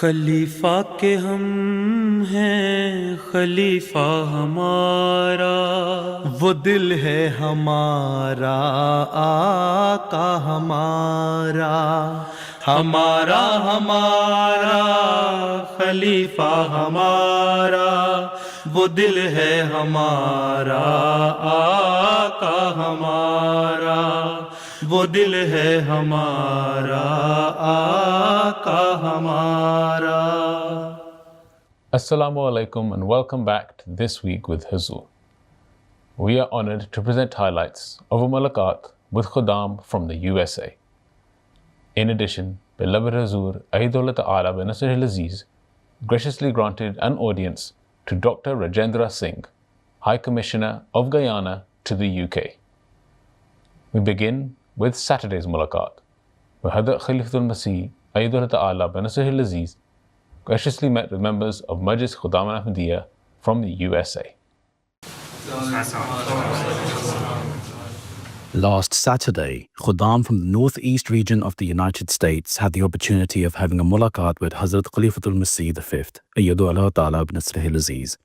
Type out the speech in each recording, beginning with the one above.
خلیفہ کے ہم ہیں خلیفہ ہمارا، وہ دل ہے ہمارا آقا ہمارا، ہمارا ہمارا خلیفہ ہمارا، وہ دل ہے ہمارا آقا ہمارا، وہ دل ہے ہمارا آقا ہمارا۔ Assalamu alaikum and welcome back to This Week with Huzur. We are honored to present highlights of a mulaqat with Khuddam from the USA. In addition, beloved Huzur Aidullah Ta'ala bin Nasir al-Aziz graciously granted an audience to Dr. Rajendra Singh, High Commissioner of Guyana to the UK. We begin with Saturday's mulaqat, where Hadrat Khalifatul Masih Aidullah Ta'ala bin Nasir al-Aziz graciously met with members of Majlis Khuddam al-Ahmadiyya from the USA. Last Saturday, Khuddam from the northeast region of the United States had the opportunity of having a mulaqat with Hazrat Khalifatul Masih V, Ayyadullah Ta'ala bin Nasr al-Aziz.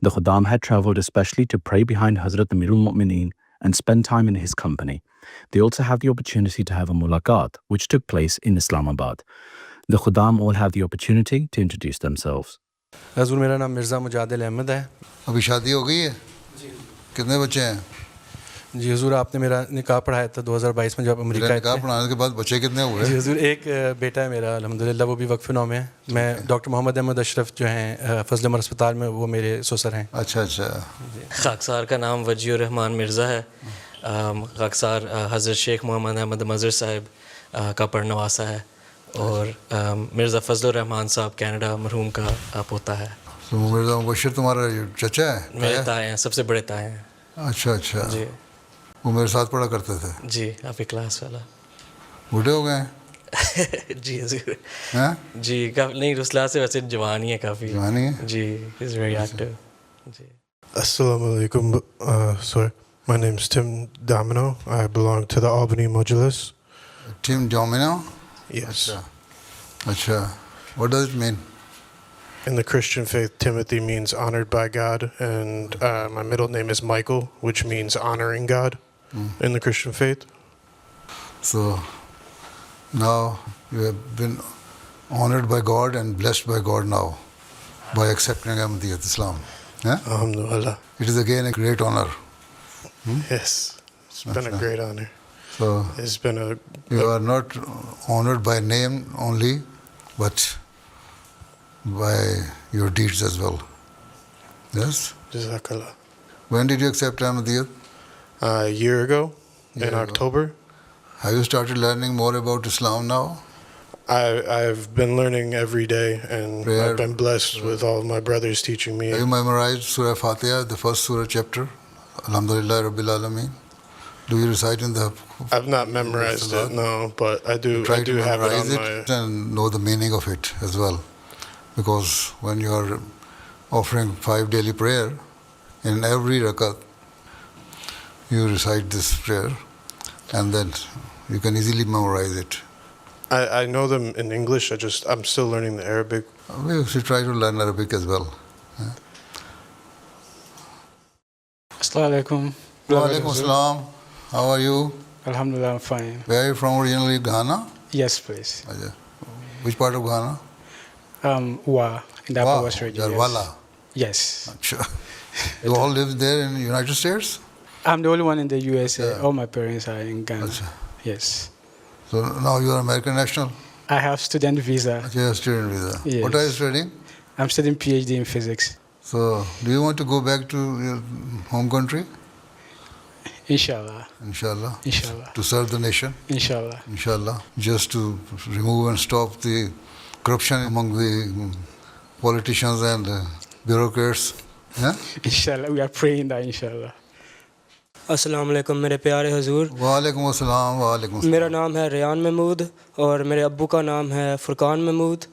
The Khuddam had travelled especially to pray behind Hazrat Amirul Mu'mineen and spend time in his company. They also had the opportunity to have a mulaqat, which took place in Islamabad. The Khuddam all had the opportunity to introduce themselves. حضور میرا نام مرزا مجادل احمد ہے۔ ابھی شادی ہو گئی ہے؟ کتنے بچے ہیں؟ جی حضور آپ نے میرا نکاح پڑھایا تھا 2022 میں جب امریکہ آئے نکاح تھے۔ پڑھانے کے بعد بچے کتنے ہوئے؟ جی حضور ایک بیٹا ہے میرا الحمدللہ، وہ بھی وقف نو میں ہے۔ میں ڈاکٹر محمد احمد اشرف جو ہیں فضل عمر اسپتال میں، وہ میرے سسر ہیں۔ اچھا اچھا۔ خاکسار کا نام وجی الرحمان مرزا ہے۔ خاکسار حضرت شیخ محمد احمد مظہر صاحب کا پڑھنواسا ہے، اور مرزا فضل الرحمان صاحب کینیڈا مرحوم کا پوتا ہے۔ تو مرزا مبشر تمہارا چچا ہے؟ میرے تائے ہیں، سب سے بڑے تائے ہیں۔ اچھا اچھا۔ جی وہ میرے ساتھ پڑھا کرتے تھے؟ جی، آپ کی کلاس والا۔ بوڑھے ہو گئے ہیں؟ جی حضور ہاں جی، نہیں رسلا سے ویسے جوانی ہے کافی۔ جوانی ہے؟ جی، از ویری ایکٹیو۔ جی Assalamu alaikum. Sorry, my name's Tim Domino. I belong to the Albany Majlis. Team domino? Yes. اچھا، what does it mean? In the Christian faith, Timothy means honored by God, and my middle name is Michael, which means honoring God in the Christian faith. So now you have been honored by God and blessed by God now by accepting Ahmadiyyat Islam. Alhamdulillah. It is again a great honor. Yes, it's been a great honor. So It's been a you are not honored by name only, but by your deeds as well. Yes? Jazakallah. When did you accept Ahmadiyyat? A year ago, Year in ago. October. Have you started learning more about Islam now? I've been learning every day, and Prayer. I've been blessed with all of my brothers teaching me. Have you memorized Surah Fatiha, the first surah chapter? Alhamdulillah Rabbil Alameen. Do you recite in the... I've not memorized it, no, but I do. Try I to do have it on memorize it and know the meaning of it as well. Because when you are offering 5 daily prayer, in every rakat, you recite this prayer, and then you can easily memorize it. I know them in English. I'm still learning the Arabic. We should try to learn Arabic as well. Assalamu alaikum. Wa alaikum assalam. How are you? Alhamdulillah, I'm fine. Where are you from originally? Ghana? Yes, please. Ajay. Which part of Ghana? Wa, in the Upper West region. Jarwala. Yes. Achha. You all live there in the United States? I'm the only one in the USA. Yeah. All my parents are in Ghana. Achha. Yes. So now you are American national? I have student visa. You have student visa. Yes. What are you studying? I'm studying PhD in physics. So do you want to go back to your home country? Inshallah. Inshallah. Inshallah. To serve the nation? Inshallah. Inshallah. Just to remove and stop the corruption among the politicians and bureaucrats. Yeah? Inshallah. We are praying that, inshallah. السلام علیکم میرے پیارے حضور۔ وعلیکم السلام۔ وعلیکم السلام۔ میرا نام ہے ریان محمود، اور میرے ابو کا نام ہے فرقان محمود،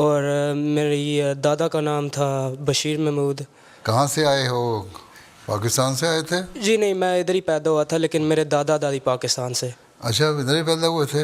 اور میری دادا کا نام تھا بشیر محمود۔ کہاں سے آئے ہو؟ پاکستان سے آئے تھے؟ جی نہیں، میں ادھر ہی پیدا ہوا تھا، لیکن میرے دادا دادی پاکستان سے۔ اچھا، ادھر ہی پیدا ہوئے تھے؟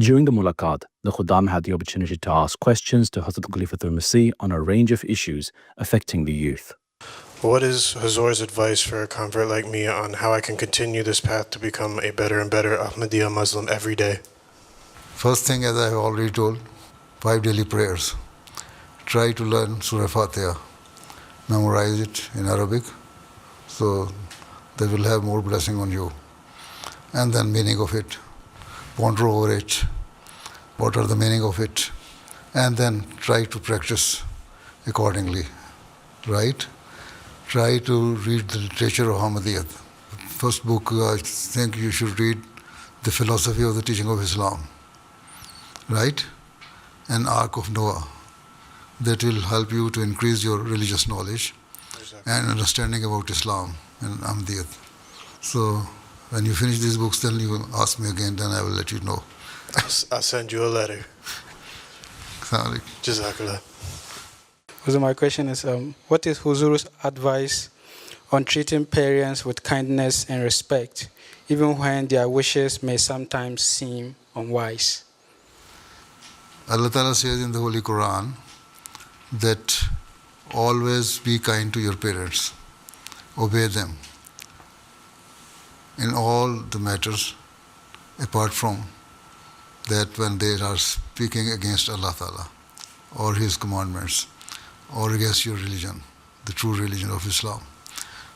During the mulaqat, the Khuddam had the opportunity to ask questions to Hazrat Khalifatul Masih on a range of issues affecting the youth. What is Hazur's advice for a convert like me on how I can continue this path to become a better and better Ahmadiyya Muslim every day? First thing, as I have already told, 5 daily prayers. Try to learn Surah Fatiha. Memorize it in Arabic, so they will have more blessing on you. And then meaning of it. Ponder over it. What are the meaning of it? And then try to practice accordingly. Right? Try to read the literature of Ahmadiyyat. First book, I think you should read The Philosophy of the Teaching of Islam. Right? And Ark of Noah. That will help you to increase your religious knowledge and understanding about Islam and Ahmadiyyat. So, when you finish these books, then you ask me again, then I will let you know. I'll send you a letter. Sorry. Jazakallah. So my question is, what is Huzur's advice on treating parents with kindness and respect, even when their wishes may sometimes seem unwise? Allah Ta'ala says in the Holy Quran that always be kind to your parents. Obey them in all the matters, apart from that when they are speaking against Allah Ta'ala or His commandments or against your religion, the true religion of Islam,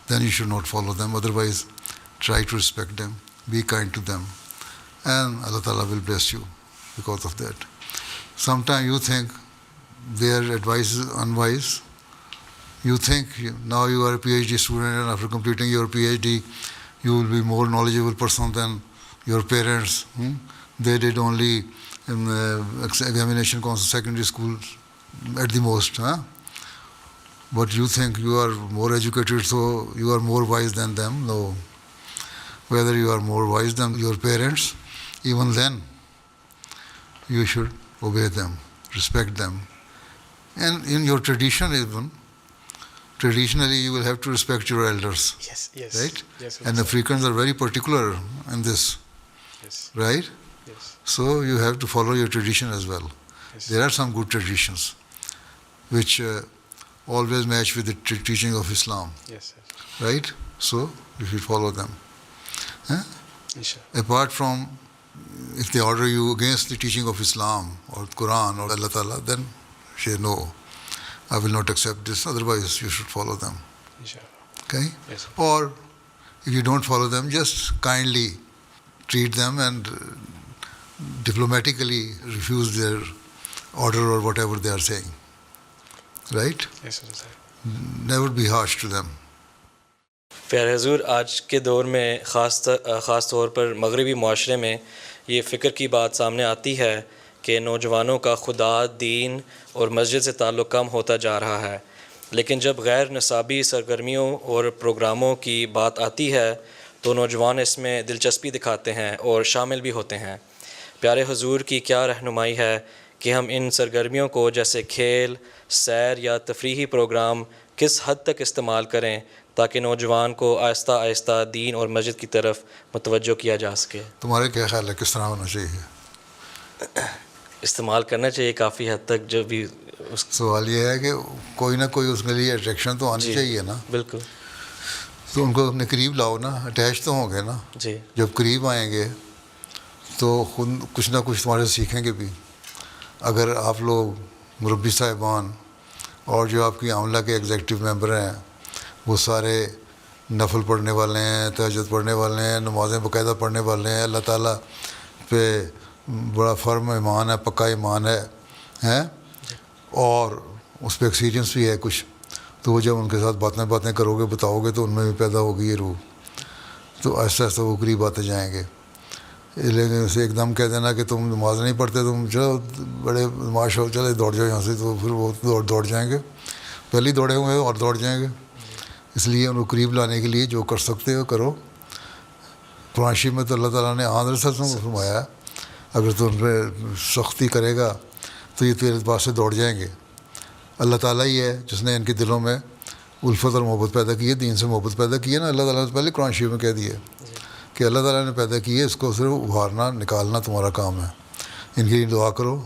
then you should not follow them. Otherwise, try to respect them, be kind to them, and Allah Ta'ala will bless you because of that. Sometimes you think their advice is unwise. You think now you are a PhD student, and after completing your PhD, you will be more knowledgeable person than your parents. They did only examination council secondary school at the most. But you think you are more educated, so you are more wise than them. No. Whether you are more wise than your parents, even then, you should obey them, respect them. And in your tradition even, traditionally you will have to respect your elders. Yes, yes. Right? Yes, and Africans are very particular in this. Yes. Right? Yes. So you have to follow your tradition as well. Yes. There are some good traditions which always match with the teaching of Islam. Yes, yes. Right? So you should follow them. Inshallah. Apart from, if they order you against the teaching of Islam or Quran or Allah Ta'ala, then say no, I will not accept this, otherwise you should follow them. Inshallah. Okay? Yes. Or if you don't follow them, just kindly treat them and diplomatically refuse their order or whatever they are saying. Right? Yes, sir. Never be harsh to them. پیارے حضور، آج کے دور میں خاص طور پر مغربی معاشرے میں یہ فکر کی بات سامنے آتی ہے کہ نوجوانوں کا خدا، دین اور مسجد سے تعلق کم ہوتا جا رہا ہے، لیکن جب غیر نصابی سرگرمیوں اور پروگراموں کی بات آتی ہے تو نوجوان اس میں دلچسپی دکھاتے ہیں اور شامل بھی ہوتے ہیں۔ پیارے حضور کی کیا رہنمائی ہے کہ ہم ان سرگرمیوں کو جیسے کھیل، سیر یا تفریحی پروگرام کس حد تک استعمال کریں تاکہ نوجوان کو آہستہ آہستہ دین اور مسجد کی طرف متوجہ کیا جا سکے؟ تمہارے کیا خیال ہے کس طرح ہونا چاہیے؟ استعمال کرنا چاہیے کافی حد تک، جو بھی سوال یہ ہے کہ کوئی نہ کوئی اس کے لیے اٹریکشن تو آنی چاہیے نا۔ بالکل۔ تو ان کو اپنے قریب لاؤ نا، اٹیچ تو ہوں گے نا۔ جی۔ جب قریب آئیں گے تو خود کچھ نہ کچھ تمہارے سیکھیں گے بھی. اگر آپ لوگ مربی صاحبان اور جو آپ کی عملہ کے ایگزیکٹو ممبر ہیں وہ سارے نفل پڑھنے والے ہیں, تہجد پڑھنے والے ہیں, نمازیں باقاعدہ پڑھنے والے ہیں, اللہ تعالیٰ پہ بڑا فرم ایمان ہے, پکا ایمان ہے اور اس پہ ایکسپیرینس بھی ہے کچھ, تو وہ جب ان کے ساتھ باتیں کرو گے, بتاؤ گے, تو ان میں بھی پیدا ہوگی یہ روح, تو ایسا ایسا وہ قریب آتے جائیں گے. لیکن اسے ایک دم کہہ دینا کہ تم نماز نہیں پڑھتے, تم چلو بڑے نماز ہو, چلے دوڑ جاؤ یہاں سے, تو پھر وہ دوڑ جائیں گے, پہلے ہی دوڑے ہوئے ہیں اور دوڑ جائیں گے. اس لیے ان کو قریب لانے کے لیے جو کر سکتے ہو کرو. قرآن شریف میں تو اللہ تعالیٰ نے حضرت صلی اللہ علیہ وسلم کو فرمایا اگر تو ان پہ سختی کرے گا تو یہ تیرے پاس سے دوڑ جائیں گے. اللہ تعالیٰ ہی ہے جس نے ان کے دلوں میں الفت اور محبت پیدا کی ہے, دین سے محبت پیدا کی ہے نا. اللہ تعالیٰ نے پہلے قرآن شریف میں کہہ دیا کہ اللہ تعالیٰ نے پیدا کی ہے, اس کو صرف ابھارنا نکالنا تمہارا کام ہے. ان کے لیے دعا کرو,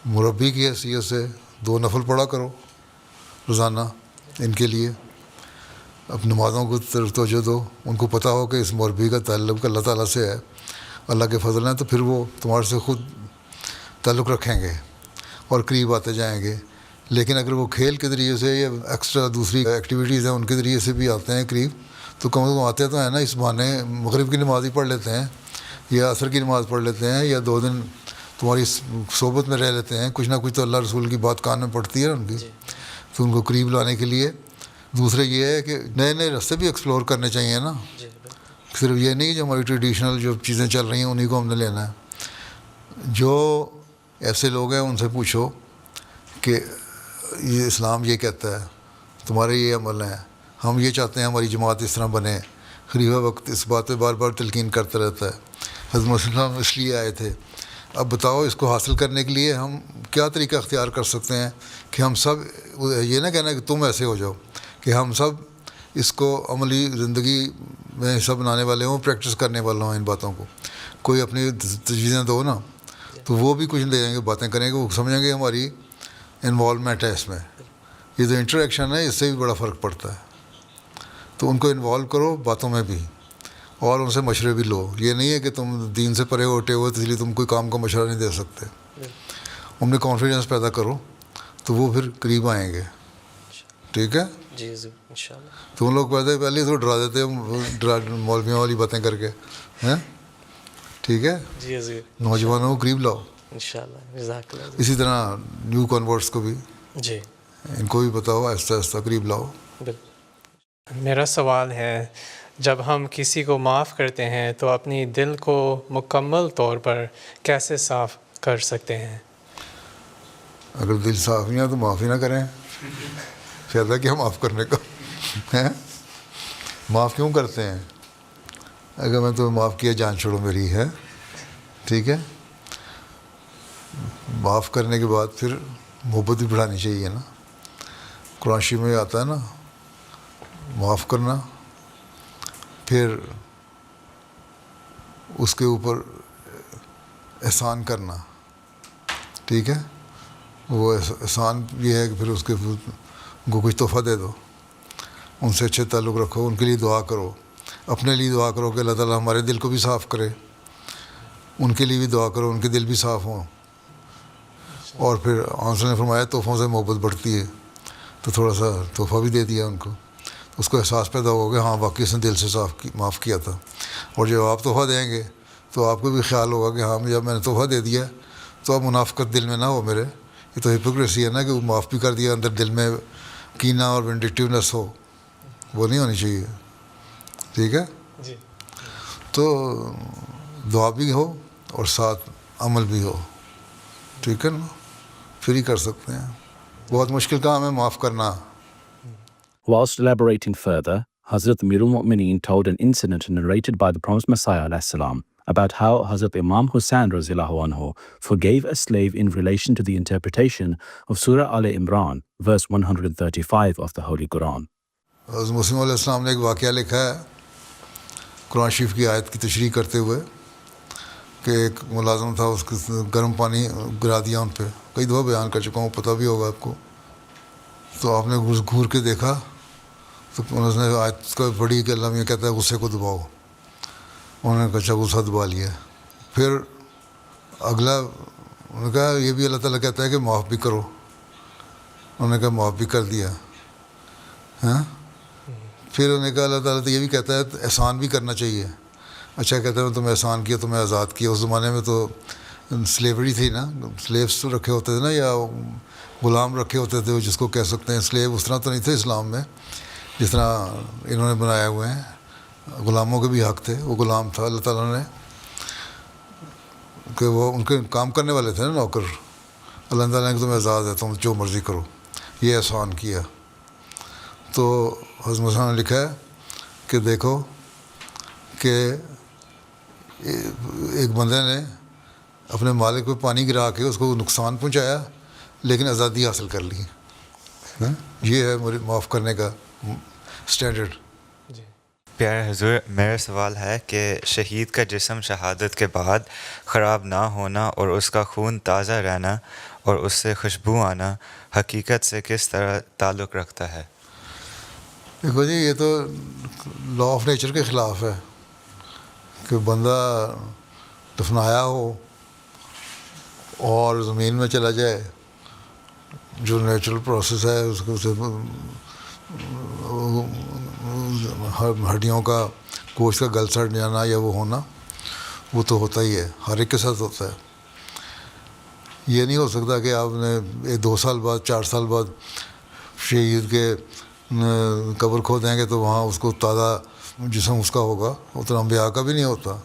مربی کی حیثیت سے 2 نفل پڑھا کرو روزانہ ان کے لیے, اپنی نمازوں کو توجہ دو. ان کو پتہ ہو کہ اس مربی کا تعلق اللہ تعالیٰ سے ہے, اللہ کے فضل ہیں, تو پھر وہ تمہارے سے خود تعلق رکھیں گے اور قریب آتے جائیں گے. لیکن اگر وہ کھیل کے ذریعے سے یا ایکسٹرا دوسری ایکٹیویٹیز ہیں ان کے ذریعے سے بھی آتے ہیں قریب, تو کم از کم آتے تو ہیں نا, اس بہانے مغرب کی نماز ہی پڑھ لیتے ہیں یا عصر کی نماز پڑھ لیتے ہیں یا 2 دن تمہاری صحبت میں رہ لیتے ہیں, کچھ نہ کچھ تو اللہ رسول کی بات کان میں پڑتی ہے ان کی. تو ان کو قریب لانے کے لیے دوسرے یہ ہے کہ نئے نئے راستے بھی ایکسپلور کرنے چاہیے نا, صرف یہ نہیں جو ہماری ٹریڈیشنل جو چیزیں چل رہی ہیں انہیں کو ہم نے لینا ہے. جو ایسے لوگ ہیں ان سے پوچھو کہ یہ اسلام یہ کہتا ہے, تمہارے یہ عمل ہیں, ہم یہ چاہتے ہیں ہماری جماعت اس طرح بنے. خلیفہ وقت اس بات پہ بار بار تلقین کرتا رہتا ہے, حضرت مسلم اس لیے آئے تھے. اب بتاؤ اس کو حاصل کرنے کے لیے ہم کیا طریقہ اختیار کر سکتے ہیں کہ ہم سب یہ نہ کہنا کہ تم ایسے ہو جاؤ, کہ ہم سب اس کو عملی زندگی میں حصہ بنانے والے ہوں, پریکٹس کرنے والے ہوں ان باتوں کو. کوئی اپنی تجویزیں دو نا, تو وہ بھی کچھ دے دیں گے, باتیں کریں گے, وہ سمجھیں گے ہماری انوالومنٹ ہے اس میں. یہ جو انٹریکشن ہے اس سے بھی بڑا فرق پڑتا ہے. تو ان کو انوالو کرو باتوں میں بھی اور ان سے مشورے بھی لو. یہ نہیں ہے کہ تم دین سے پرے ہوٹے ہو تو اس لیے تم کوئی کام کا مشورہ نہیں دے سکتے. ان میں کانفیڈنس پیدا کرو تو وہ پھر قریب آئیں گے. ٹھیک ہے جی انشاءاللہ. تو ان لوگ پہلے تو ڈرا دیتے ہیں مولویوں والی باتیں کر کے, ہیں. ٹھیک ہے جی جی, نوجوانوں کو قریب لاؤ انشاءاللہ. جزاک اللہ. اسی طرح نیو کنورٹس کو بھی جی ان کو بھی بتاؤ, آہستہ آہستہ قریب لاؤ. میرا سوال ہے, جب ہم کسی کو معاف کرتے ہیں تو اپنی دل کو مکمل طور پر کیسے صاف کر سکتے ہیں؟ اگر دل صاف نہیں ہے تو معاف ہی نہ کریں, فائدہ کیا معاف کرنے کا ہے. معاف کیوں کرتے ہیں؟ اگر میں تمہیں معاف کیا جان چھوڑو میری ہے, ٹھیک ہے. معاف کرنے کے بعد پھر محبت بھی بڑھانی چاہیے نا. قرآن شریف میں آتا ہے نا معاف کرنا, پھر اس کے اوپر احسان کرنا. ٹھیک ہے, وہ احسان یہ ہے کہ پھر اس کے ان کو کچھ تحفہ دے دو, ان سے اچھے تعلق رکھو, ان کے لیے دعا کرو, اپنے لیے دعا کرو کہ اللہ تعالیٰ ہمارے دل کو بھی صاف کرے, ان کے لیے بھی دعا کرو ان کے دل بھی صاف ہوں. اور پھر آنسر نے فرمایا تحفوں سے محبت بڑھتی ہے, تو تھوڑا سا تحفہ بھی دے دیا ان کو, اس کو احساس پیدا ہو گیا ہاں واقعی اس نے دل سے معاف کیا تھا. اور جب آپ تحفہ دیں گے تو آپ کو بھی خیال ہوگا کہ ہاں جب میں نے تحفہ دے دیا تو اب منافقت دل میں نہ ہو میرے. یہ تو ہپوکریسی ہے نا کہ وہ معاف بھی کر دیا, اندر دل میں کینہ اور وینڈکٹیونیس ہو, وہ نہیں ہونی چاہیے. ٹھیک ہے جی. تو دعا بھی ہو اور ساتھ عمل بھی ہو, ٹھیک ہے نا, پھر ہی کر سکتے ہیں. بہت مشکل کام ہے معاف کرنا. Whilst elaborating further, Hazrat Amirul Mu'mineen told an incident narrated by the Promised Messiah ﷺ about how Hazrat Imam Hussain radhiyallahu anhu forgave a slave in relation to the interpretation of Surah Al-Imran, verse 135 of the Holy Quran. حضرت مسلم علیہ السلام نے ایک واقعہ لکھا ہے قرآن شریف کی آیت کی تشریح کرتے ہوئے کہ ایک ملازم تھا, اس کو گرم پانی گرا دیا ان پہ. کئی دفعہ بیان کر چکا ہوں, پتہ بھی ہوگا آپ کو. تو آپ نے گھور کے دیکھا تو انہوں نے آیت کو پڑھی کہ اللہ یہ کہتا ہے غصے کو دباؤ. انہوں نے کچا غصہ دبا لیا, پھر اگلا انہوں نے کہا یہ بھی اللہ تعالیٰ کہتا ہے کہ معاف بھی کرو. انہوں نے کہا معاف بھی کر دیا. ہاں پھر انہوں نے کہا اللہ تعالیٰ تو یہ بھی کہتا ہے احسان بھی کرنا چاہیے. اچھا کہتا ہے تمہیں احسان کیا تمہیں آزاد کیا. اس زمانے میں تو سلیوری تھی نا, سلیوس رکھے ہوتے تھے نا, یا غلام رکھے ہوتے تھے جس کو کہہ سکتے ہیں سلیو. اس طرح تو نہیں تھے اسلام میں جس طرح انہوں نے بنایا ہوئے ہیں. غلاموں کے بھی حق تھے. وہ غلام تھا اللہ تعالیٰ نے کہ وہ ان کے کام کرنے والے تھے نا, نوکر. اللہ تعالیٰ نے تمہیں آزاد ہے, تم جو مرضی کرو. یہ احسان کیا. تو حضرت موسیٰ نے لکھا ہے کہ دیکھو کہ ایک بندے نے اپنے مالک پہ پانی گرا کے اس کو نقصان پہنچایا لیکن آزادی حاصل کر لی. یہ ہے معاف کرنے کا اسٹینڈرڈ. پیارے حضور, میرا سوال ہے کہ شہید کا جسم شہادت کے بعد خراب نہ ہونا اور اس کا خون تازہ رہنا اور اس سے خوشبو آنا حقیقت سے کس طرح تعلق رکھتا ہے؟ دیکھو جی, یہ تو لا آف نیچر کے خلاف ہے کہ بندہ دفنایا ہو اور زمین میں چلا جائے. جو نیچرل پروسیس ہے اس کو ہڈیوں کا گوشت کا گل سڑ جانا یا وہ ہونا, وہ تو ہوتا ہی ہے, ہر ایک کے ساتھ ہوتا ہے. یہ نہیں ہو سکتا کہ آپ نے 2 سال بعد 4 سال بعد شہید کے قبر کھو دیں گے تو وہاں اس کو تازہ جسم اس کا ہوگا. اتنا انبیاء کا بھی نہیں ہوتا,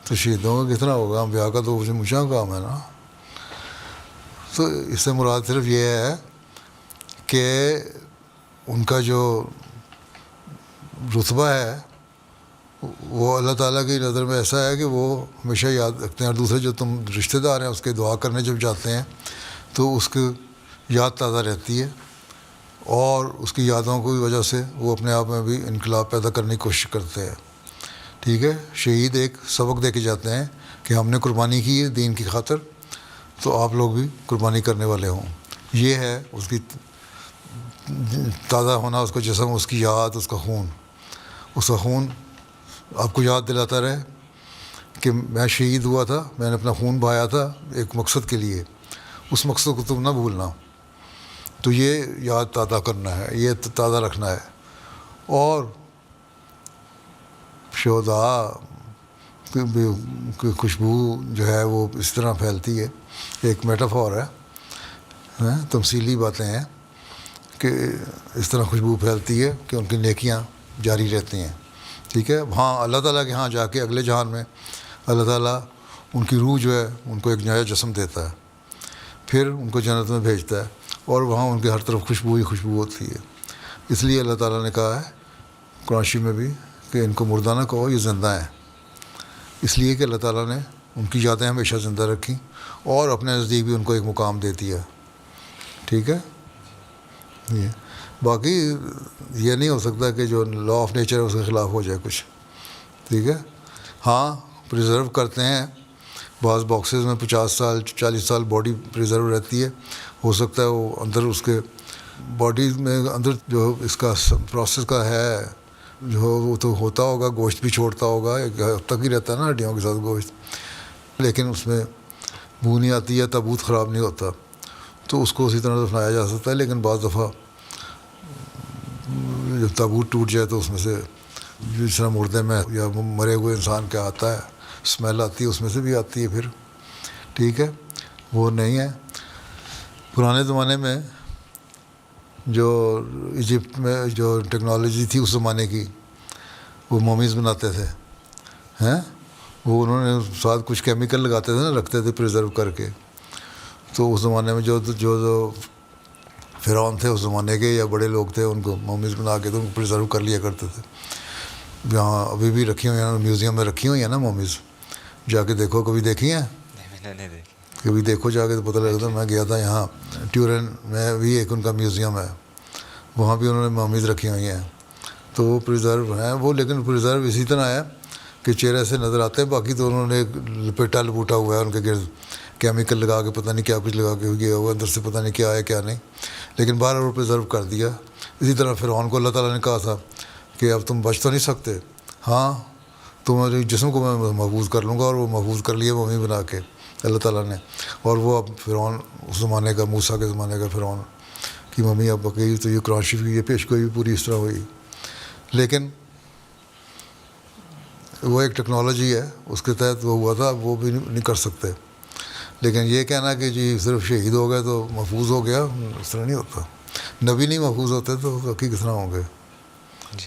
تو شہیدوں کا کتنا ہوگا؟ انبیاء کا تو مشاں کام ہے نا. تو اس سے مراد صرف یہ ہے کہ ان کا جو رتبہ ہے وہ اللہ تعالیٰ کی نظر میں ایسا ہے کہ وہ ہمیشہ یاد رکھتے ہیں. اور دوسرے جو تم رشتہ دار ہیں اس کے دعا کرنے جب جاتے ہیں تو اس کی یاد تازہ رہتی ہے, اور اس کی یادوں کی وجہ سے وہ اپنے آپ میں بھی انقلاب پیدا کرنے کی کوشش کرتے ہیں. ٹھیک ہے, شہید ایک سبق دے کے جاتے ہیں کہ ہم نے قربانی کی ہے دین کی خاطر, تو آپ لوگ بھی قربانی کرنے والے ہوں. یہ ہے اس کی تازہ ہونا, اس کا جسم, اس کی یاد, اس کا خون. اس کا خون آپ کو یاد دلاتا رہے کہ میں شہید ہوا تھا, میں نے اپنا خون بہایا تھا ایک مقصد کے لیے, اس مقصد کو تم نہ بھولنا. تو یہ یاد تازہ کرنا ہے, یہ تازہ رکھنا ہے. اور شہداء کی خوشبو جو ہے وہ اس طرح پھیلتی ہے, ایک میٹافور ہے, تمثیلی باتیں ہیں کہ اس طرح خوشبو پھیلتی ہے کہ ان کی نیکیاں جاری رہتی ہیں. ٹھیک ہے, وہاں اللہ تعالیٰ کے ہاں جا کے اگلے جہان میں اللہ تعالیٰ ان کی روح جو ہے ان کو ایک نیا جسم دیتا ہے, پھر ان کو جنت میں بھیجتا ہے, اور وہاں ان کے ہر طرف خوشبو ہی خوشبو ہوتی ہے. اس لیے اللہ تعالیٰ نے کہا ہے قرآن شریف میں بھی کہ ان کو مردہ نہ کہو, یہ زندہ ہیں. اس لیے کہ اللہ تعالیٰ نے ان کی یادیں ہمیشہ زندہ رکھیں اور اپنے نزدیک بھی ان کو ایک مقام دے دیا. ٹھیک ہے, یہ باقی یہ نہیں ہو سکتا کہ جو لا آف نیچر ہے اس کے خلاف ہو جائے کچھ. ٹھیک ہے, ہاں پریزرو کرتے ہیں بعض باکسز میں 50 سال 40 سال باڈی پریزرو رہتی ہے. ہو سکتا ہے وہ اندر اس کے باڈی میں اندر جو اس کا پروسیس کا ہے جو وہ تو ہوتا ہوگا, گوشت بھی چھوڑتا ہوگا, ایک حد تک ہی رہتا ہے نا ہڈیوں کے ساتھ گوشت, لیکن اس میں بو نہیں آتی ہے, تابوت خراب نہیں ہوتا, تو اس کو اسی طرح دفنایا جا سکتا ہے. لیکن بعض دفعہ جب تابوت ٹوٹ جائے تو اس میں سے جس طرح مردے میں یا مرے ہوئے انسان کا آتا ہے اسمیل آتی ہے, اس میں سے بھی آتی ہے پھر. ٹھیک ہے, وہ نہیں ہے. پرانے زمانے میں جو ایجپٹ میں جو ٹیکنالوجی تھی اس زمانے کی, وہ مومیز بناتے تھے ہیں, وہ انہوں نے ساتھ کچھ کیمیکل لگاتے تھے نا, رکھتے تھے پریزرو کر کے. تو اس زمانے میں جو فرعون تھے اس زمانے کے یا بڑے لوگ تھے, ان کو مومیز بنا کے تو ان کو پریزرو کر لیا کرتے تھے. یہاں ابھی بھی رکھی ہوئی ہیں, میوزیم میں رکھی ہوئی ہیں نا مومیز, جا کے دیکھو. کبھی دیکھی ہیں؟ نہیں دیکھی. کبھی دیکھو جا کے تو پتہ لگتا. میں گیا تھا یہاں ٹیورن میں بھی ایک ان کا میوزیم ہے, وہاں بھی انہوں نے مومیز رکھی ہوئی ہیں. تو وہ پریزرو ہیں وہ, لیکن پریزرو اسی طرح ہے کہ چہرے سے نظر آتے ہیں, باقی تو انہوں نے لپیٹا لپوٹا ہوا ہے ان کے گرد, کیمیکل لگا کے پتہ نہیں کیا کچھ لگا کے گیا ہوا, اندر سے پتہ نہیں کیا ہے کیا نہیں, لیکن باہر وہ پریزرو کر دیا. اسی طرح فرعون کو اللہ تعالیٰ نے کہا تھا کہ اب تم بچ تو نہیں سکتے, ہاں تمہارے جسم کو میں محفوظ کر لوں گا. اور وہ محفوظ کر لیا ممی بنا کے اللہ تعالیٰ نے. اور وہ اب فرعون اس زمانے کا, موسیٰ کے زمانے کا فرعون کی ممی اب گئی. تو یہ قرآن شریف کی یہ پیش گوئی بھی پوری اس طرح ہوئی. لیکن وہ ایک ٹیکنالوجی ہے, اس کے تحت وہ ہوا تھا, وہ بھی نہیں کر سکتے. لیکن یہ کہنا کہ جی صرف شہید ہو گئے تو محفوظ ہو گیا, اس طرح نہیں ہوتا. نبی نہیں محفوظ ہوتے تو باقی کس طرح ہوں گے.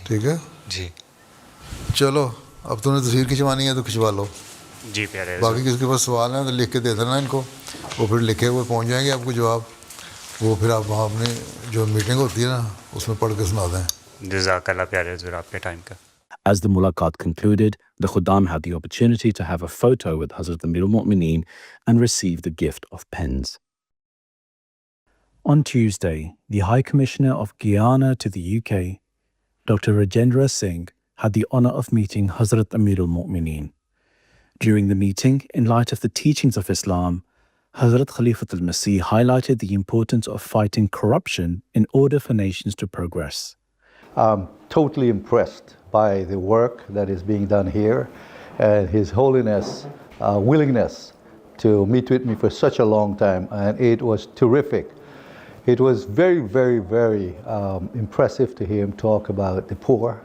ٹھیک ہے جی. چلو اب تم نے تصویر کھنچوانی ہے تو کھنچوا لو. جی پیارے. باقی کسی کے پاس سوال ہیں تو لکھ کے دے دینا ان کو, وہ پھر لکھے ہوئے پہنچ جائیں گے آپ کو جواب. وہ پھر آپ وہاں اپنی جو میٹنگ ہوتی ہے نا اس میں پڑھ کے سنا دیں. جزاک اللہ پیارے حضور آپ کے ٹائم کا. As the mulaqat concluded, the Khuddam had the opportunity to have a photo with Hazrat Amir al-Mu'mineen and receive the gift of pens. On Tuesday, the High Commissioner of Guyana to the UK, Dr. Rajendra Singh, had the honour of meeting Hazrat Amir al-Mu'mineen. During the meeting, in light of the teachings of Islam, Hazrat Khalifat al-Masih highlighted the importance of fighting corruption in order for nations to progress. I'm totally impressed by the work that is being done here and His Holiness' willingness to meet with me for such a long time, and it was terrific. It was very, very, very impressive to hear him talk about the poor,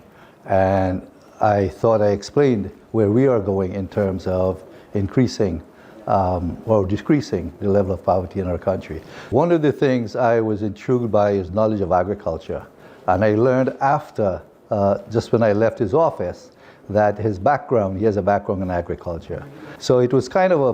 and I thought I explained where we are going in terms of increasing or decreasing the level of poverty in our country. One of the things I was intrigued by is knowledge of agriculture. And I learned after, just when I left his office, that he has a background in agriculture. So it was kind of a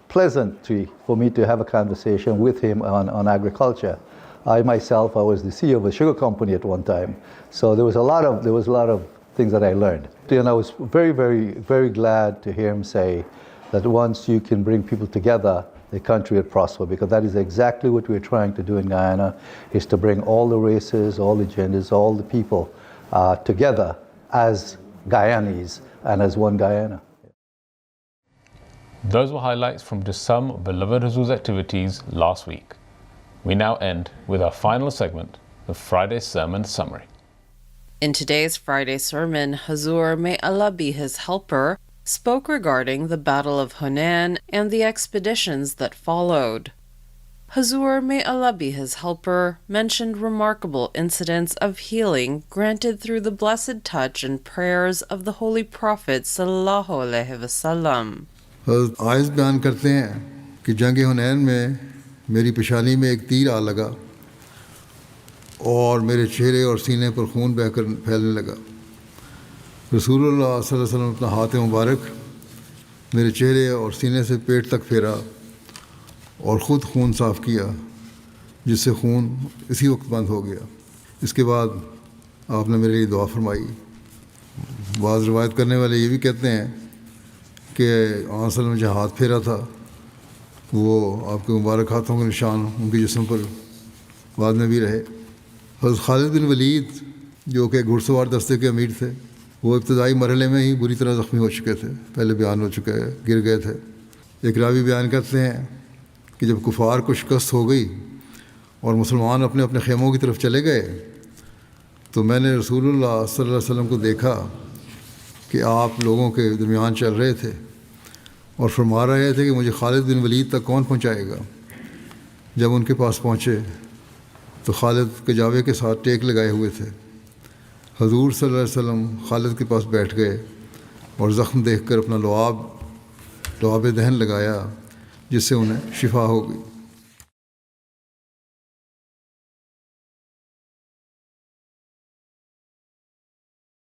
pleasantry for me to have a conversation with him on agriculture. I myself, I was the CEO of a sugar company at one time. So there was a lot of things that I learned. And I was very, very, very glad to hear him say that once you can bring people together, the country will prosper, because that is exactly what we're trying to do in Guyana, is to bring all the races, all the genders, all the people together as Guyanese and as one Guyana. Those were highlights from just some of Beloved Hazur's activities last week. We now end with our final segment, the Friday Sermon Summary. In today's Friday sermon, Hazur, may Allah be his helper, spoke regarding the Battle of Hunain and the expeditions that followed. Hazur, may Allah be his helper, mentioned remarkable incidents of healing granted through the blessed touch and prayers of the Holy Prophet sallallahu alaihi wasallam. آیت بیان کرتے ہیں کہ جنگ حنین میں میری پیشانی میں ایک تیر آ لگا اور میرے چہرے اور سینے پر خون بہہ کر پھیلنے لگا. رسول اللہ صلی اللہ علیہ وسلم اپنا ہاتھ مبارک میرے چہرے اور سینے سے پیٹ تک پھیرا اور خود خون صاف کیا، جس سے خون اسی وقت بند ہو گیا. اس کے بعد آپ نے میرے لیے دعا فرمائی. بعض روایت کرنے والے یہ بھی کہتے ہیں کہ آن صلی اللہ علیہ وسلم نے جو ہاتھ پھیرا تھا وہ آپ کے مبارک ہاتھوں کے نشان ان کے جسم پر بعد میں بھی رہے. حضرت خالد بن ولید جو کہ گھڑ سوار دستے کے امیر تھے، وہ ابتدائی مرحلے میں ہی بری طرح زخمی ہو چکے تھے، پہلے بیان ہو چکا ہے، گر گئے تھے. ایک راوی بیان کرتے ہیں کہ جب کفار کو شکست ہو گئی اور مسلمان اپنے اپنے خیموں کی طرف چلے گئے تو میں نے رسول اللہ صلی اللہ علیہ وسلم کو دیکھا کہ آپ لوگوں کے درمیان چل رہے تھے اور فرما رہے تھے کہ مجھے خالد بن ولید تک کون پہنچائے گا. جب ان کے پاس پہنچے تو خالد کجاوے کے ساتھ ٹیک لگائے ہوئے تھے. حضور صلی اللہ علیہ وسلم خالد کے پاس بیٹھ گئے اور زخم دیکھ کر اپنا لعاب دہن لگایا، جس سے انہیں شفا ہو گئی.